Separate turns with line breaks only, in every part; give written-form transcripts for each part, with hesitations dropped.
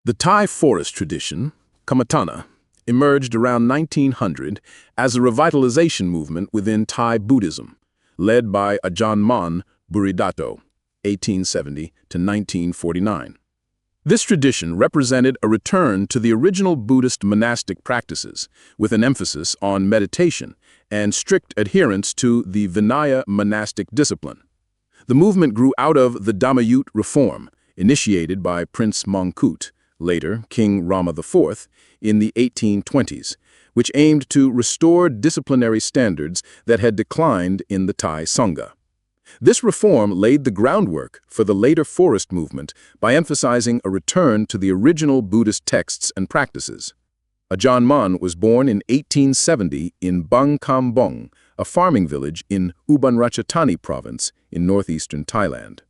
The Thai forest tradition, Kammatthana, emerged around 1900 as a revitalization movement within Thai Buddhism, led by Ajahn Mun Bhuridatto, 1870 to 1949. This tradition represented a return to the original Buddhist monastic practices, with an emphasis on meditation and strict adherence to the Vinaya monastic discipline. The movement grew out of the Dhammayut reform, initiated by Prince Mongkut, later King Rama IV, in the 1820s, which aimed to restore disciplinary standards that had declined in the Thai Sangha. This reform laid the groundwork for the later forest movement by emphasizing a return to the original Buddhist texts and practices. Ajahn Mun was born in 1870 in Baan Kham Bong, a farming village in Ubon Ratchathani province in northeastern Thailand.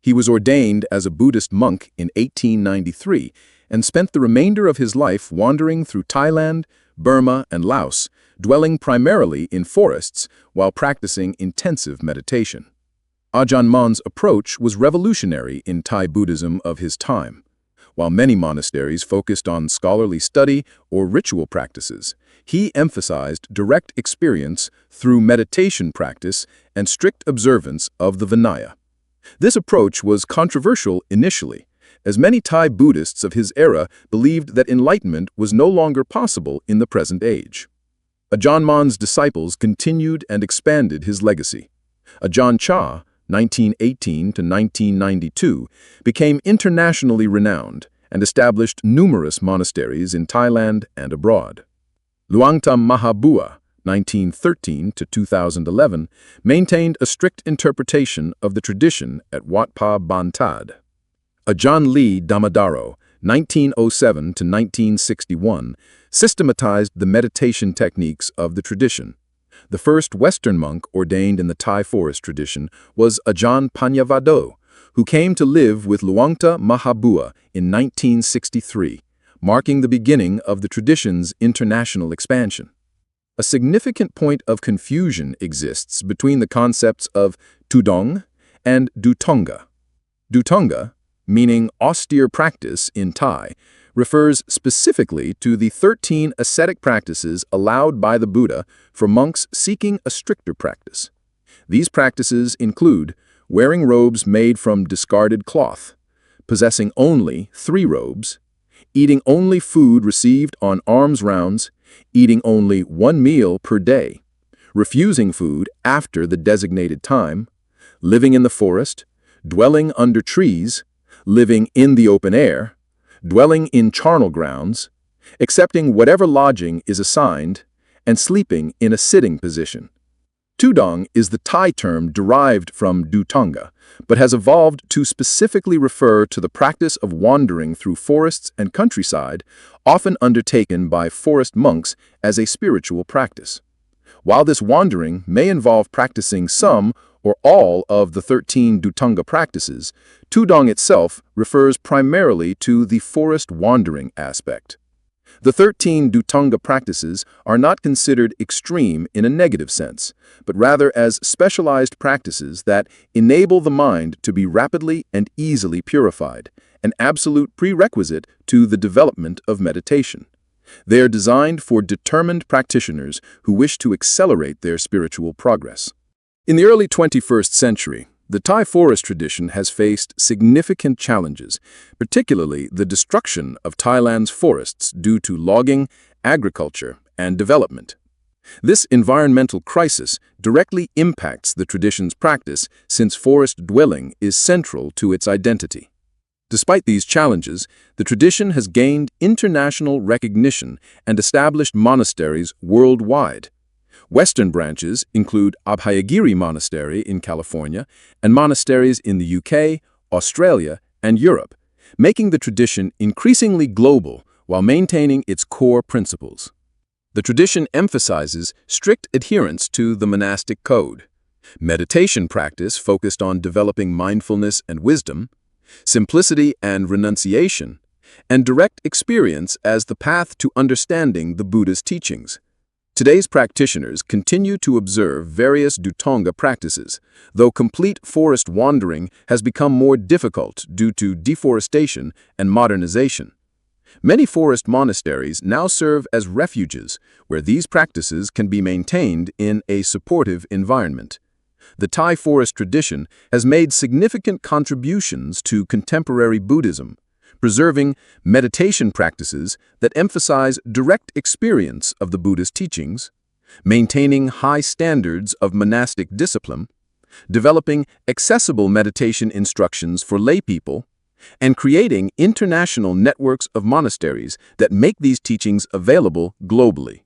He was ordained as a Buddhist monk in 1893 and spent the remainder of his life wandering through Thailand, Burma, and Laos, dwelling primarily in forests while practicing intensive meditation. Ajahn Mun's approach was revolutionary in Thai Buddhism of his time. While many monasteries focused on scholarly study or ritual practices, he emphasized direct experience through meditation practice and strict observance of the Vinaya. This approach was controversial initially, as many Thai Buddhists of his era believed that enlightenment was no longer possible in the present age. Ajahn Mun's disciples continued and expanded his legacy. Ajahn Chah, 1918 to 1992, became internationally renowned and established numerous monasteries in Thailand and abroad. Luangta Mahabua, 1913 to 2011, maintained a strict interpretation of the tradition at Wat Pa Bantad. Ajahn Lee Dhammadaro, 1907 to 1961, systematized the meditation techniques of the tradition. The first Western monk ordained in the Thai forest tradition was Ajahn Panyavado, who came to live with Luangta Mahabua in 1963, marking the beginning of the tradition's international expansion. A significant point of confusion exists between the concepts of Tudong and Dutonga. Dutonga, meaning austere practice in Thai, refers specifically to the 13 ascetic practices allowed by the Buddha for monks seeking a stricter practice. These practices include wearing robes made from discarded cloth, possessing only 3 robes, eating only food received on alms rounds, eating only 1 meal per day, refusing food after the designated time, living in the forest, dwelling under trees, living in the open air, dwelling in charnel grounds, accepting whatever lodging is assigned, and sleeping in a sitting position. Tudong is the Thai term derived from Dutonga, but has evolved to specifically refer to the practice of wandering through forests and countryside, often undertaken by forest monks as a spiritual practice. While this wandering may involve practicing some or all of the 13 Dutonga practices, Tudong itself refers primarily to the forest wandering aspect. The 13 Dutonga practices are not considered extreme in a negative sense, but rather as specialized practices that enable the mind to be rapidly and easily purified, an absolute prerequisite to the development of meditation. They are designed for determined practitioners who wish to accelerate their spiritual progress. In the early 21st century, the Thai forest tradition has faced significant challenges, particularly the destruction of Thailand's forests due to logging, agriculture, and development. This environmental crisis directly impacts the tradition's practice since forest dwelling is central to its identity. Despite these challenges, the tradition has gained international recognition and established monasteries worldwide. Western branches include Abhayagiri Monastery in California and monasteries in the UK, Australia, and Europe, making the tradition increasingly global while maintaining its core principles. The tradition emphasizes strict adherence to the monastic code, meditation practice focused on developing mindfulness and wisdom, simplicity and renunciation, and direct experience as the path to understanding the Buddha's teachings. Today's practitioners continue to observe various Dutonga practices, though complete forest wandering has become more difficult due to deforestation and modernization. Many forest monasteries now serve as refuges where these practices can be maintained in a supportive environment. The Thai forest tradition has made significant contributions to contemporary Buddhism, preserving meditation practices that emphasize direct experience of the Buddhist teachings, maintaining high standards of monastic discipline, developing accessible meditation instructions for laypeople, and creating international networks of monasteries that make these teachings available globally.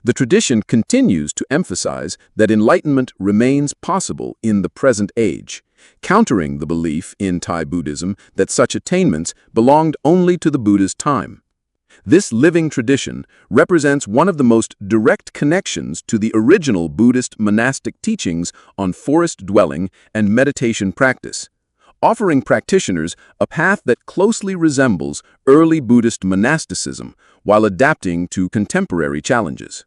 The tradition continues to emphasize that enlightenment remains possible in the present age, countering the belief in Thai Buddhism that such attainments belonged only to the Buddha's time. This living tradition represents one of the most direct connections to the original Buddhist monastic teachings on forest dwelling and meditation practice, offering practitioners a path that closely resembles early Buddhist monasticism while adapting to contemporary challenges.